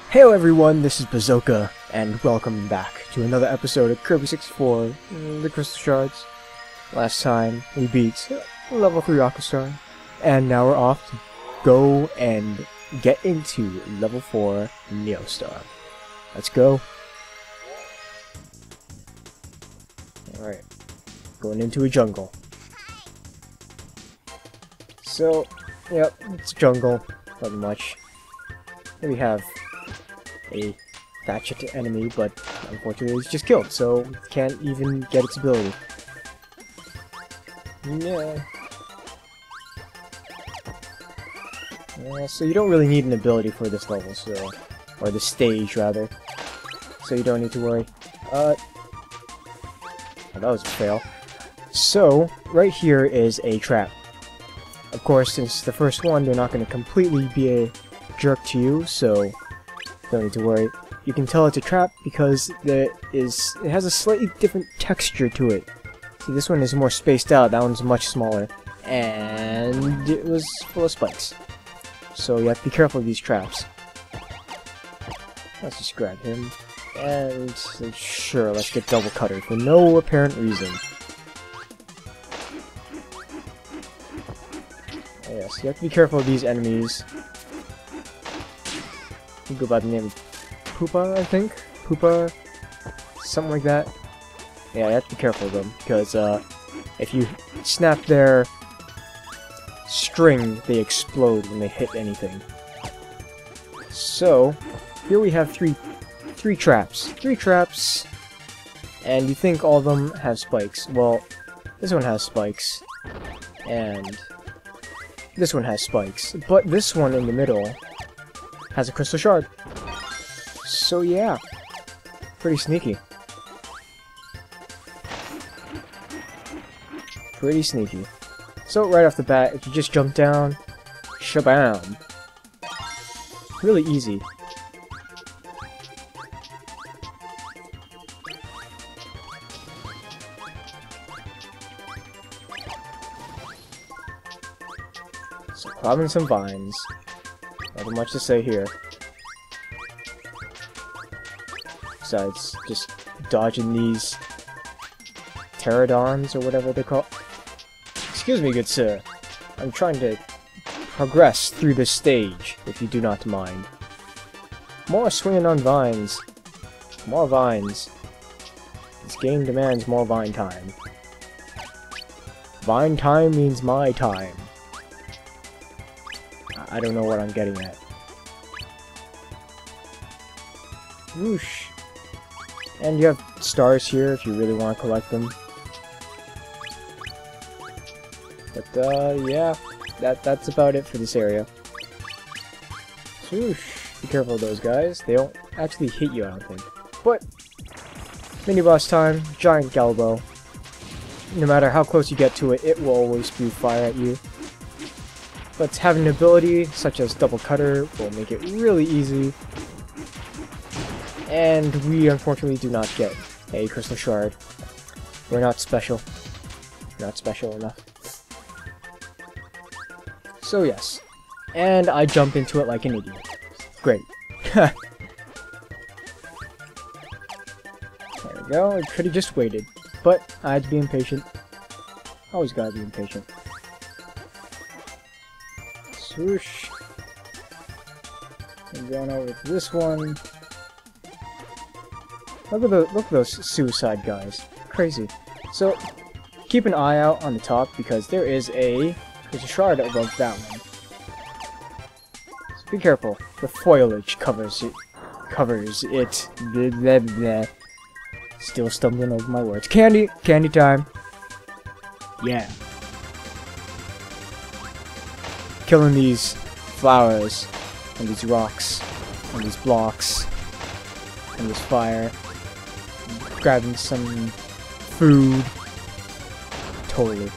Hello everyone, this is Bazzoka, and welcome back to another episode of Kirby 64, the Crystal Shards. Last time, we beat level 3 Aquastar, and now we're off to go and get into level 4 Neostar. Let's go. Alright, going into a jungle. So, yep, it's a jungle, nothing much. Here we have a Thatchet enemy, but unfortunately it's just killed, so can't even get its ability. Yeah. So you don't really need an ability for this level, so... or this stage, rather. So you don't need to worry. Oh, that was a fail. So, right here is a trap. Of course, since the first one, they're not going to completely be a jerk to you, so don't need to worry. You can tell it's a trap because it has a slightly different texture to it. See, this one is more spaced out, that one's much smaller, and it was full of spikes. So you have to be careful of these traps. Let's just grab him, and sure, let's get double cutter for no apparent reason. Yes, you have to be careful of these enemies. You go by the name of Poopa, I think? Poopa? Something like that. Yeah, you have to be careful of them, because if you snap their string, they explode when they hit anything. So, here we have three traps. Three traps, and you think all of them have spikes. Well, this one has spikes, and this one has spikes, but this one in the middle has a crystal shard. So yeah, pretty sneaky. Pretty sneaky. So right off the bat, if you just jump down, shabam. Really easy. So climbing some vines. Nothing much to say here. Besides, just dodging these pterodons, or whatever they're called. Excuse me, good sir. I'm trying to progress through this stage, if you do not mind. More swinging on vines. More vines. This game demands more vine time. Vine time means my time. I don't know what I'm getting at. Whoosh. And you have stars here if you really want to collect them. But yeah, that's about it for this area. Swoosh. Be careful of those guys. They don't actually hit you, I don't think. But mini boss time, giant Galbo. No matter how close you get to it, it will always spew fire at you. But having an ability such as double cutter will make it really easy. And we unfortunately do not get a crystal shard. We're not special. Not special enough. So yes. And I jump into it like an idiot. Great. There we go. I could have just waited. But I had to be impatient. Always gotta be impatient. Swoosh. And going over to this one. Look at those suicide guys. Crazy. So, keep an eye out on the top because there's a shard above that one. So be careful. The foliage covers it. Blah, blah, blah. Still stumbling over my words. Candy time. Yeah. Killing these flowers and these rocks and these blocks and this fire. Grabbing some food. Totally.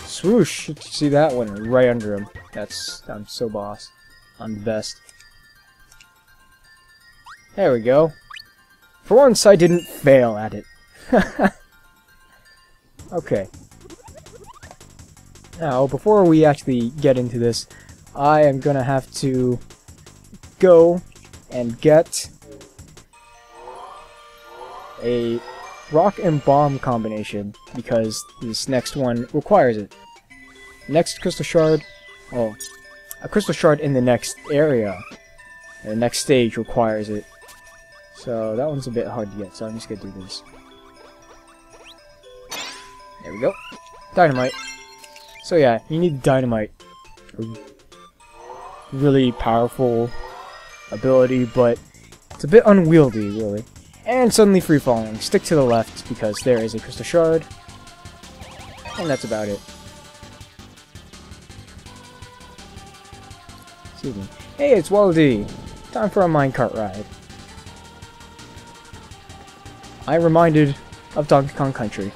Swoosh! You see that one right under him. I'm so boss. I'm the best. There we go. For once I didn't fail at it. Okay. Now, before we actually get into this, I am gonna have to go and get a rock and bomb combination because this next one requires it. Next crystal shard, oh, a crystal shard in the next area, the next stage requires it. So that one's a bit hard to get, so I'm just gonna do this. There we go. Dynamite. So yeah, you need dynamite. A really powerful ability, but it's a bit unwieldy, really. And suddenly free falling. Stick to the left because there is a crystal shard. And that's about it. Excuse me. Hey, it's Waldy. Time for a minecart ride. I'm reminded of Donkey Kong Country.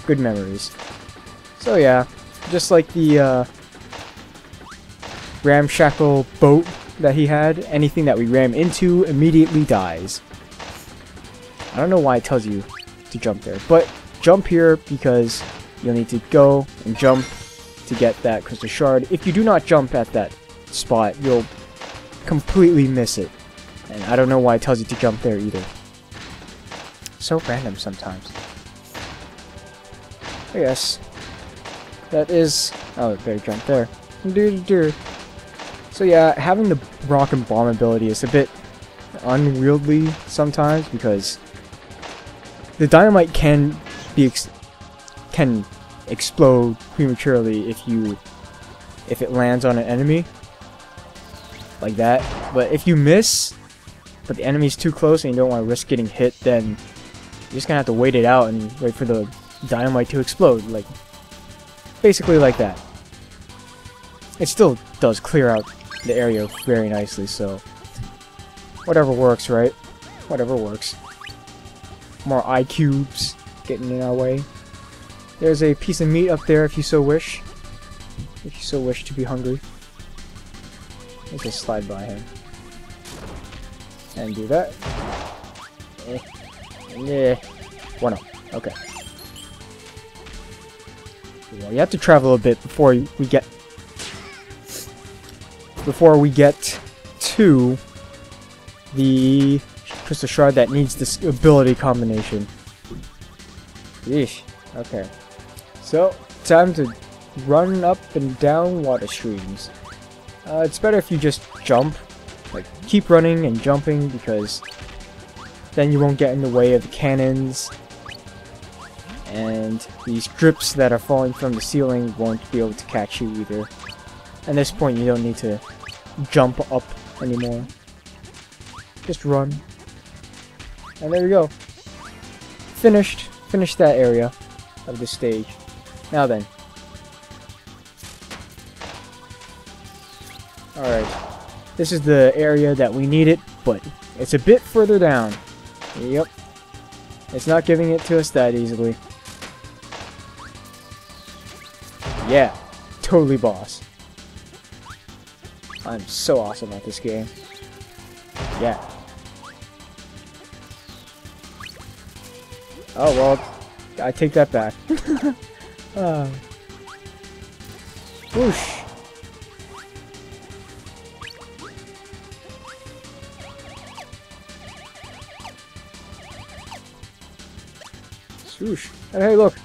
Good memories. So yeah, just like the ramshackle boat that he had, anything that we ram into immediately dies. I don't know why it tells you to jump there, but jump here because you'll need to go and jump to get that crystal shard. If you do not jump at that spot, you'll completely miss it. And I don't know why it tells you to jump there either. So random sometimes. But yes, that is... oh, better jump there. So yeah, having the rock and bomb ability is a bit unwieldy sometimes because the dynamite can explode prematurely if it lands on an enemy like that. But if you miss, but the enemy's too close and you don't want to risk getting hit, then you're just gonna have to wait it out and wait for the dynamite to explode, like basically like that. It still does clear out the area very nicely, so whatever works, right? Whatever works. More eye cubes getting in our way. There's a piece of meat up there if you so wish. If you so wish to be hungry. Let's just slide by him. And do that. One up. Okay. Well, you have to travel a bit before we get to the crystal shard that needs this ability combination. Yeesh. Okay. So, time to run up and down water streams. It's better if you just jump. Like, keep running and jumping because then you won't get in the way of the cannons. And these drips that are falling from the ceiling won't be able to catch you either. At this point, you don't need to jump up anymore. Just run. And there we go. Finished. Finished that area of the stage. Now then. Alright. This is the area that we needed, but it's a bit further down. Yep. It's not giving it to us that easily. Yeah. Totally boss. I'm so awesome at this game. Yeah. Oh, well, I take that back. Whoosh. Swoosh. And hey, look.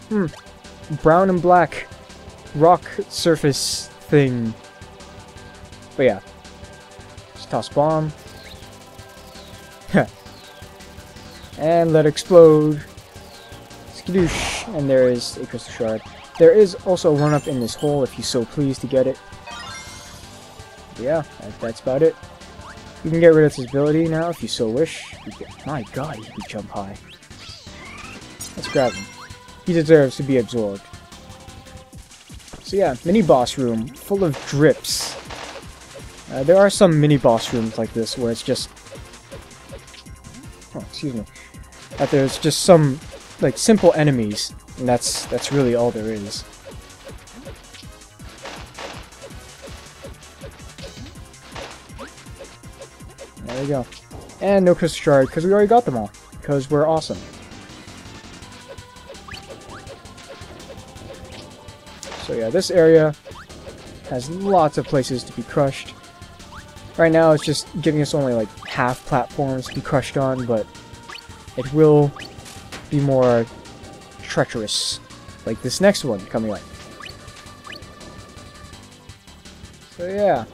Brown and black rock surface thing. But yeah. Just toss bomb. And let it explode. Skadoosh. And there is a crystal shard. There is also a run-up in this hole if you so please to get it. Yeah, that's about it. You can get rid of this ability now if you so wish. My god, he can jump high. Let's grab him. He deserves to be absorbed. So yeah, mini-boss room full of drips. There are some mini-boss rooms like this where it's just... oh, excuse me. That there's just some, like, simple enemies. And that's really all there is. There we go. And no crystal shard, because we already got them all. Because we're awesome. So yeah, this area has lots of places to be crushed. Right now it's just giving us only like half platforms to be crushed on, but it will be more treacherous, like this next one coming up. So yeah.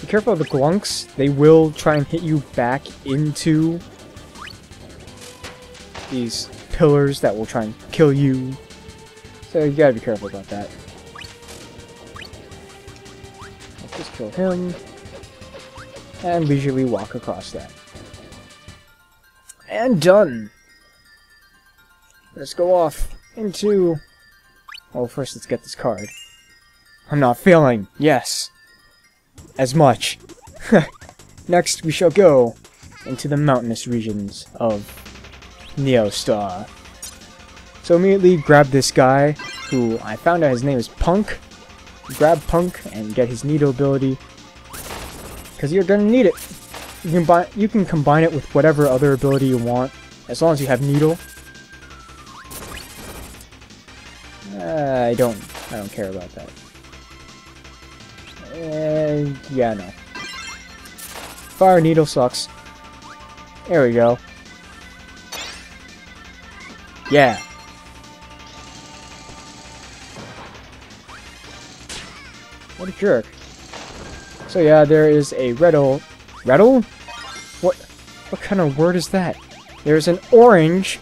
Be careful of the glunks. They will try and hit you back into these pillars that will try and kill you. So you gotta be careful about that. Let's just kill him. And leisurely walk across that. And done! Let's go off into... Oh, first let's get this card. I'm not failing! Yes! As much. Next we shall go into the mountainous regions of Neostar. So immediately grab this guy, who I found out his name is Punk. Grab Punk and get his Needle ability, because you're gonna need it. You can combine it with whatever other ability you want, as long as you have Needle. I don't care about that. Yeah, no. Fire Needle sucks. There we go. Yeah. What a jerk. So yeah, there is a Rettle. Rettle? What kind of word is that? There's an orange.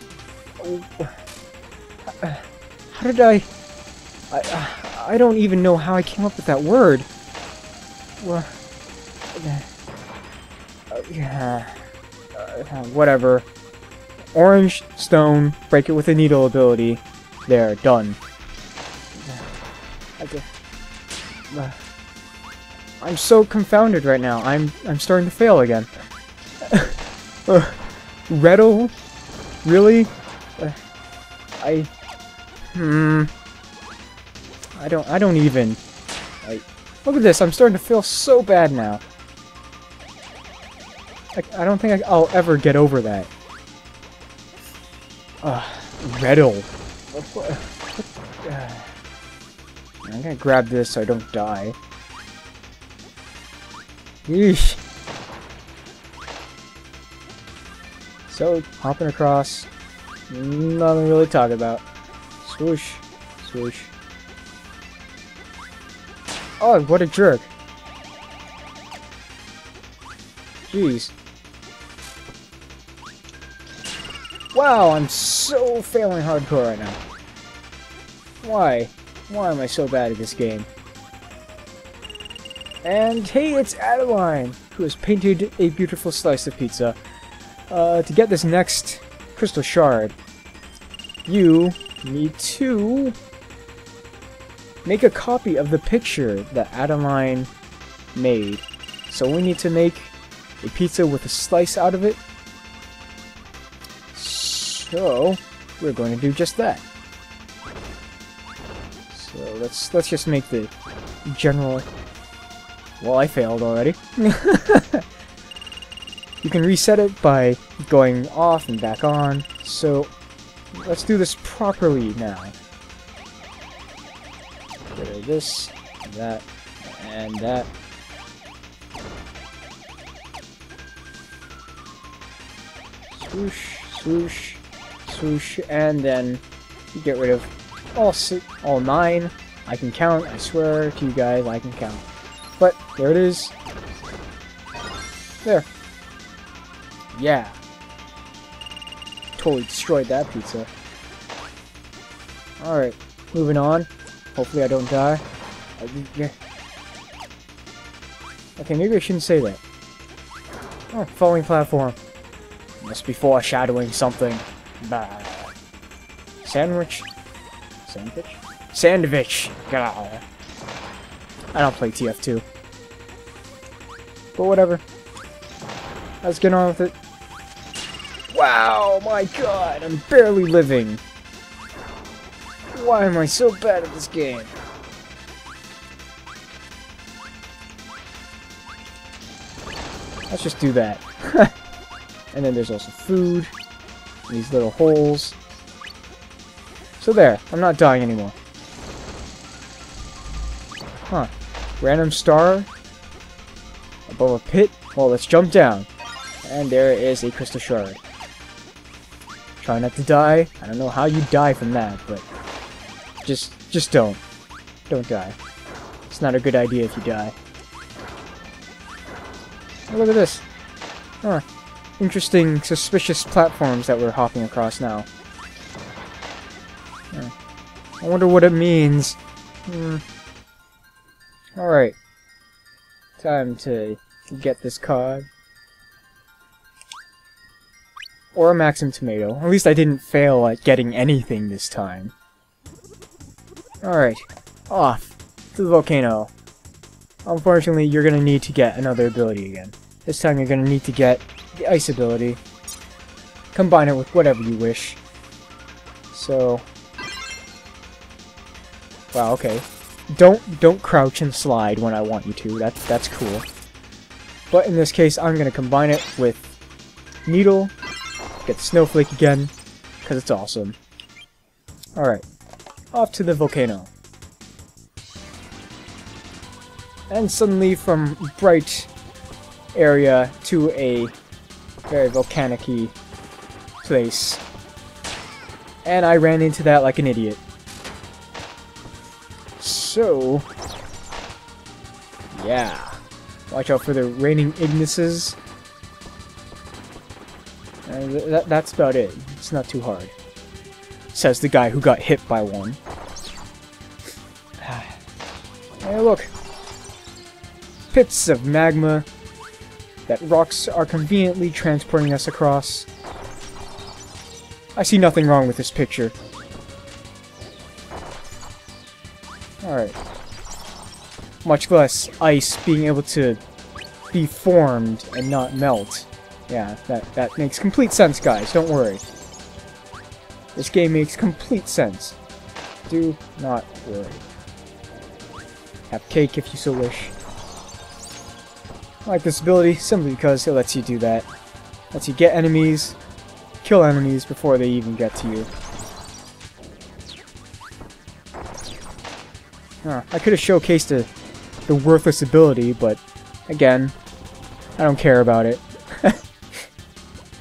How did I don't even know how I came up with that word. Whatever. Orange stone, break it with a Needle ability. There, done. I'm so confounded right now. I'm starting to fail again. Rettle? Really? I don't even. Look at this. I'm starting to feel so bad now. I don't think I'll ever get over that. Rettle. I'm gonna grab this so I don't die. Yeesh. So, hopping across. Nothing really to talk about. Swoosh. Swoosh. Oh, what a jerk. Jeez. Wow, I'm so failing hardcore right now. Why? Why am I so bad at this game? And hey, it's Adeline, who has painted a beautiful slice of pizza. To get this next crystal shard, you need to make a copy of the picture that Adeline made. So we need to make a pizza with a slice out of it. So we're going to do just that. So let's just make the general. Well, I failed already. You can reset it by going off and back on. So let's do this properly now. Get rid of this, that, and that. Swoosh, swoosh, swoosh, and then you get rid of all 9. I can count, I swear to you guys, I can count. But there it is. There. Yeah. Totally destroyed that pizza. Alright, moving on. Hopefully I don't die. Okay, maybe I shouldn't say that. Oh, falling platform. Must be foreshadowing something. Bah. Sandwich? Sandwich? Sandwich! Gah. I don't play TF2. But whatever. Let's get on with it. Wow, my god, I'm barely living. Why am I so bad at this game? Let's just do that. And then there's also food. These little holes. So there, I'm not dying anymore. Huh. Random star above a pit. Well, let's jump down. And there is a crystal shard. Try not to die. I don't know how you die from that, but just don't. Don't die. It's not a good idea if you die. Oh, look at this. Huh. Interesting, suspicious platforms that we're hopping across now. Huh. I wonder what it means. Alright. Time to get this card. Or a Maxim Tomato. At least I didn't fail at getting anything this time. Alright. Off to the volcano. Unfortunately, you're gonna need to get another ability again. This time you're gonna need to get the ice ability. Combine it with whatever you wish. So... Wow, okay. Don't crouch and slide when I want you to. That's cool. But in this case, I'm gonna combine it with Needle, get Snowflake again, because it's awesome. Alright. Off to the volcano. And suddenly from bright area to a very volcanic-y place. And I ran into that like an idiot. So, yeah. Watch out for the raining Ignises. And that's about it. It's not too hard. Says the guy who got hit by one. Hey, look. Pits of magma that rocks are conveniently transporting us across. I see nothing wrong with this picture. Alright. Much less ice being able to be formed and not melt. Yeah, that makes complete sense, guys. Don't worry. This game makes complete sense. Do not worry. Have cake if you so wish. I like this ability simply because it lets you do that. Lets you get enemies, kill enemies before they even get to you. I could have showcased the worthless ability, but again, I don't care about it.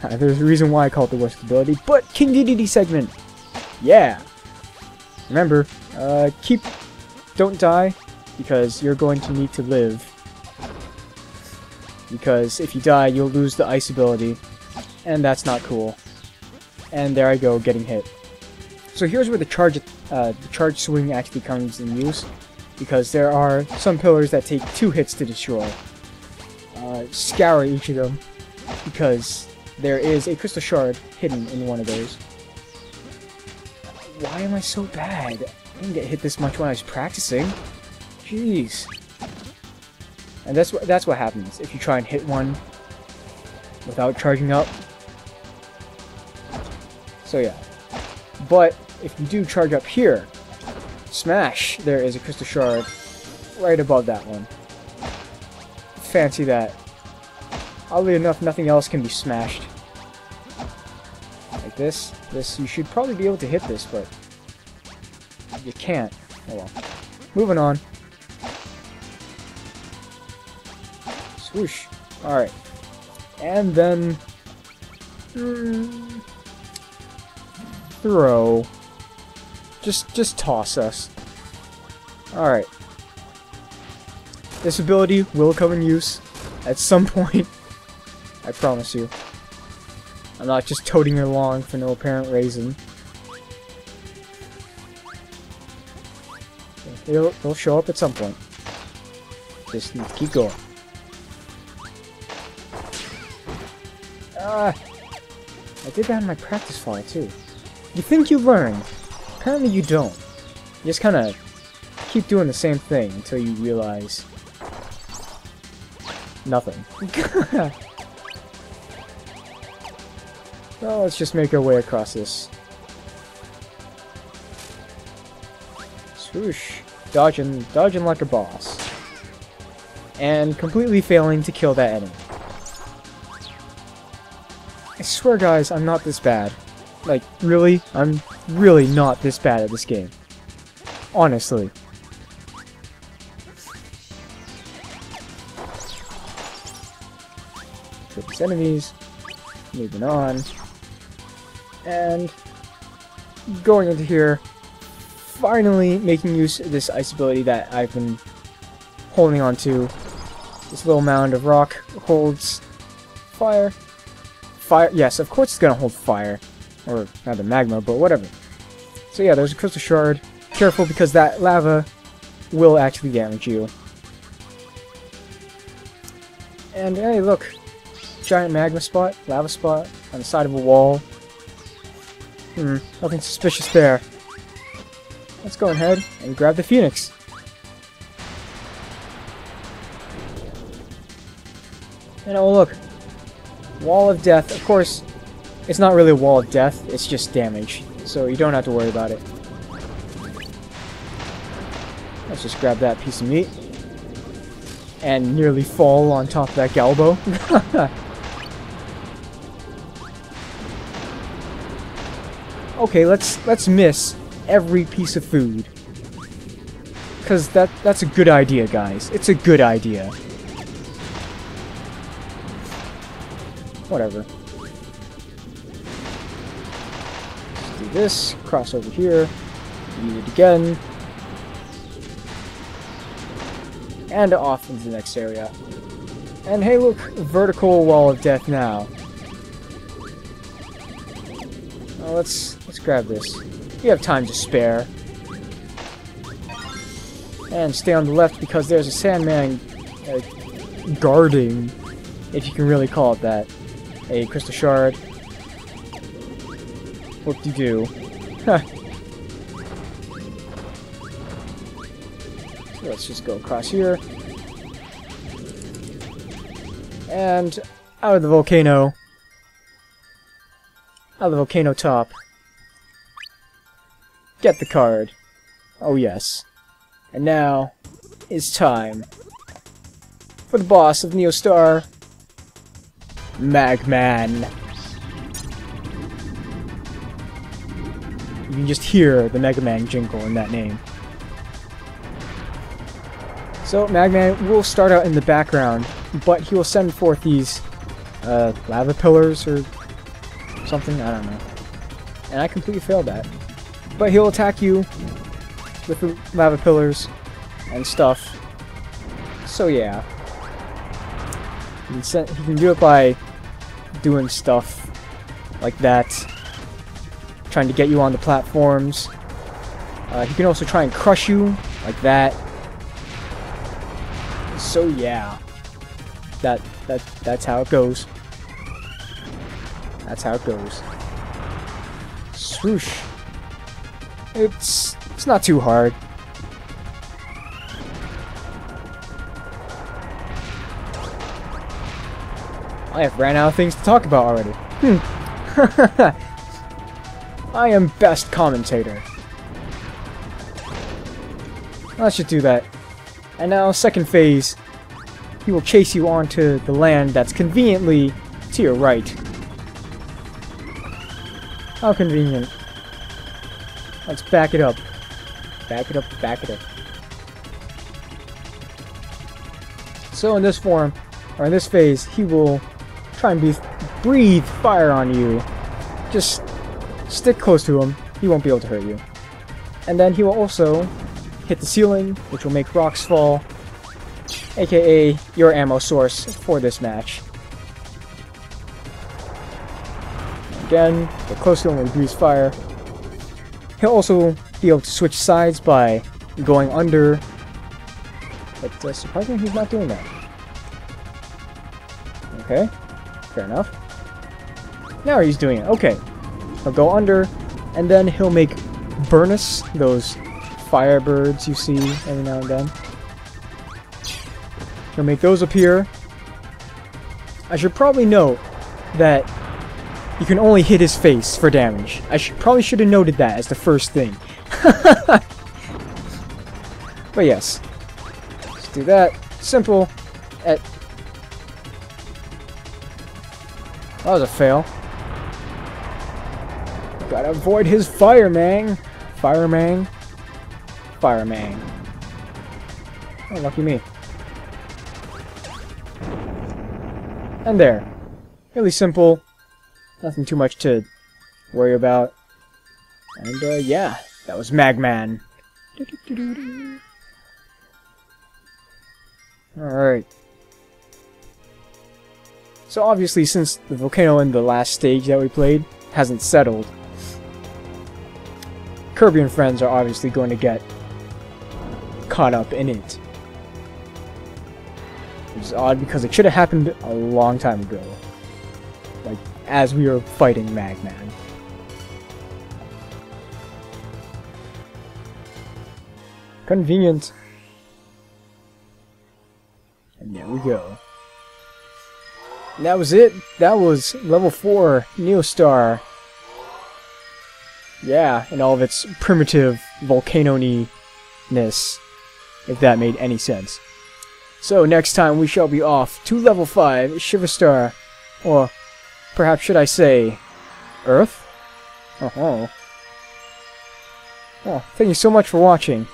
There's a reason why I call it the worst ability, but King Dedede segment! Yeah! Remember, don't die, because you're going to need to live. Because if you die, you'll lose the ice ability, and that's not cool. And there I go, getting hit. So here's where the charge swing actually comes in use, because there are some pillars that take 2 hits to destroy. Scour each of them, because there is a crystal shard hidden in one of those. Why am I so bad? I didn't get hit this much when I was practicing. Jeez. And that's what happens if you try and hit one without charging up. So yeah. But if you do charge up here, smash, there is a crystal shard right above that one. Fancy that. Oddly enough, nothing else can be smashed. Like this. You should probably be able to hit this, but you can't. Oh well. Moving on. Swoosh. Alright. And then... throw. Just toss us. Alright. This ability will come in use at some point. I promise you. I'm not just toting along for no apparent reason. It'll show up at some point. Just need to keep going. I did that in my practice file too. You think you learn. Apparently you don't. You just kinda keep doing the same thing until you realize nothing. Well, let's just make our way across this. Swoosh. Dodging like a boss. And completely failing to kill that enemy. I swear guys, I'm not this bad. Like, really? I'm really not this bad at this game. Honestly. these enemies. Moving on. And going into here, finally making use of this ice ability that I've been holding on to. This little mound of rock holds fire. Fire, yes, of course it's gonna hold fire. Or not the magma, but whatever. So yeah, there's a crystal shard. Careful because that lava will actually damage you. And hey, look. Giant magma spot, lava spot, on the side of a wall. Nothing suspicious there. Let's go ahead and grab the Phoenix. And oh look. Wall of Death. Of course, it's not really a wall of death, it's just damage. So you don't have to worry about it. Let's just grab that piece of meat. And nearly fall on top of that Galbo. Okay, let's miss every piece of food. Cause that's a good idea, guys. It's a good idea. Whatever. Let's do this, cross over here, use it again. And off into the next area. And hey look, vertical wall of death now. Oh, let's grab this. We have time to spare. And stay on the left because there's a Sandman guarding, if you can really call it that. A crystal shard. Whoop-de-doo. Huh. So let's just go across here. And out of the volcano. Out of the volcano top. Get the card. Oh yes. And now, it's time for the boss of Neostar, Magma Man. You can just hear the Mega Man jingle in that name. So, Magma Man will start out in the background, but he will send forth these lava pillars or something, I don't know. And I completely failed that. But he'll attack you with the lava pillars and stuff. So yeah. He can do it by doing stuff like that. Trying to get you on the platforms. He can also try and crush you like that. So yeah. That's how it goes. That's how it goes. Swoosh. It's not too hard. I have ran out of things to talk about already. I am best commentator. Let's just do that. And now, second phase. He will chase you onto the land that's conveniently to your right. How convenient. Let's back it up. Back it up, back it up. So in this form, or in this phase, he will try and breathe fire on you. Just stick close to him. He won't be able to hurt you. And then he will also hit the ceiling, which will make rocks fall, aka your ammo source for this match. Again, get close to him when he breathes fire. He'll also be able to switch sides by going under, but surprisingly he's not doing that. Okay, fair enough. Now he's doing it. Okay, he'll go under, and then he'll make Burnus, those firebirds you see every now and then. He'll make those appear. I should probably note that you can only hit his face for damage. I probably should have noted that as the first thing. But yes. Let's do that. Simple. That was a fail. Gotta avoid his fireman. Fireman. Fireman. Oh, lucky me. And there. Really simple. Nothing too much to worry about. And yeah, that was Magma Man. Alright. So obviously, since the volcano in the last stage that we played hasn't settled, Kirby and friends are obviously going to get caught up in it. Which is odd because it should have happened a long time ago. Like, as we were fighting Magma Man. Convenient. And there we go. And that was it. That was level 4 Neostar. Yeah, in all of its primitive volcano-ness, if that made any sense. So next time we shall be off to level 5 Shiverstar, or perhaps should I say Earth? Oh, thank you so much for watching.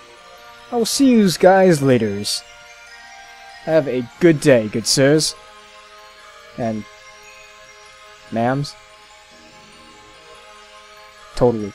I will see you guys laters. Have a good day, good sirs. And ma'ams. Totally.